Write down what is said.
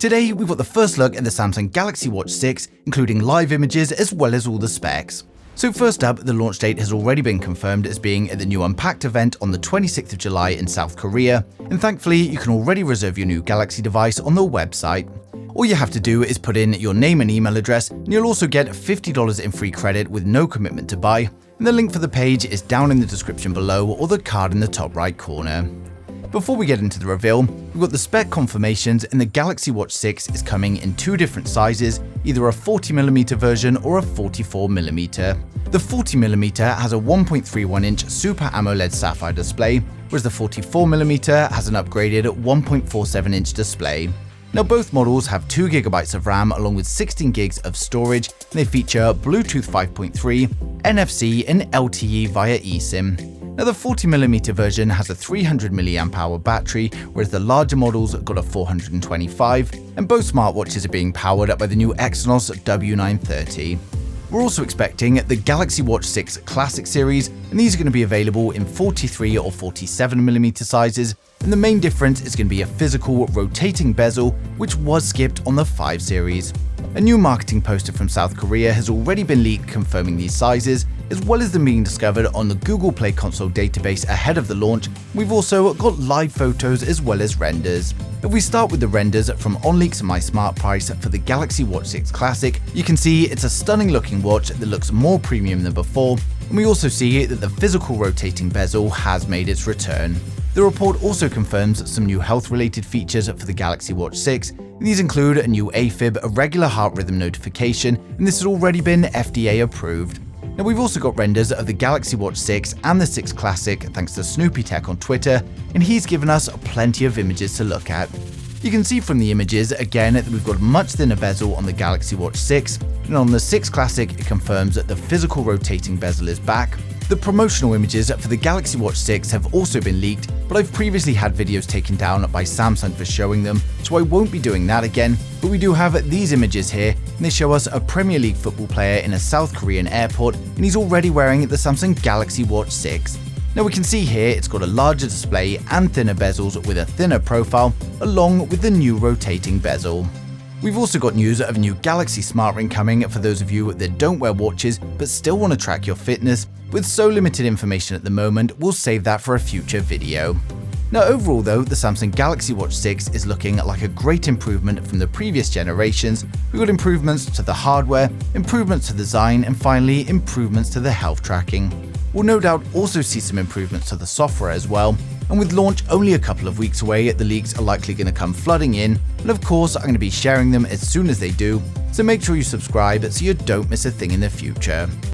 Today, we've got the first look at the Samsung Galaxy Watch 6, including live images as well as all the specs. So first up, the launch date has already been confirmed as being at the new Unpacked event on the 26th of July in South Korea, and thankfully you can already reserve your new Galaxy device on the website. All you have to do is put in your name and email address, and you'll also get $50 in free credit with no commitment to buy, and the link for the page is down in the description below or the card in the top right corner. Before we get into the reveal, we've got the spec confirmations, and the Galaxy Watch 6 is coming in two different sizes, either a 40mm version or a 44mm. The 40mm has a 1.31-inch Super AMOLED Sapphire display, whereas the 44mm has an upgraded 1.47-inch display. Now both models have 2GB of RAM along with 16GB of storage, and they feature Bluetooth 5.3, NFC and LTE via eSIM. Now the 40mm version has a 300mAh battery, whereas the larger models got a 425, and both smartwatches are being powered by the new Exynos W930. We're also expecting the Galaxy Watch 6 Classic series, and these are going to be available in 43 or 47mm sizes, and the main difference is going to be a physical rotating bezel, which was skipped on the 5 series. A new marketing poster from South Korea has already been leaked confirming these sizes, as well as them being discovered on the Google Play Console database ahead of the launch. We've also got live photos as well as renders. If we start with the renders from OnLeaks My Smart Price for the Galaxy Watch 6 Classic, you can see it's a stunning looking watch that looks more premium than before, and we also see that the physical rotating bezel has made its return. The report also confirms some new health-related features for the Galaxy Watch 6. These include a new AFib, a regular heart rhythm notification, and this has already been FDA approved. Now we've also got renders of the Galaxy Watch 6 and the 6 Classic thanks to Snoopy Tech on Twitter, and he's given us plenty of images to look at. You can see from the images again that we've got a much thinner bezel on the Galaxy Watch 6, and on the 6 Classic it confirms that the physical rotating bezel is back. The promotional images for the Galaxy Watch 6 have also been leaked, but I've previously had videos taken down by Samsung for showing them, so I won't be doing that again. But we do have these images here, and they show us a Premier League football player in a South Korean airport, and he's already wearing the Samsung Galaxy Watch 6. Now we can see here it's got a larger display and thinner bezels with a thinner profile, along with the new rotating bezel. We've also got news of a new Galaxy Smart Ring coming for those of you that don't wear watches but still want to track your fitness. With so limited information at the moment, we'll save that for a future video. Now overall though, the Samsung Galaxy Watch 6 is looking like a great improvement from the previous generations. We've got improvements to the hardware, improvements to the design, and finally improvements to the health tracking. We'll no doubt also see some improvements to the software as well, and with launch only a couple of weeks away, the leaks are likely going to come flooding in, and of course I'm going to be sharing them as soon as they do, so make sure you subscribe so you don't miss a thing in the future.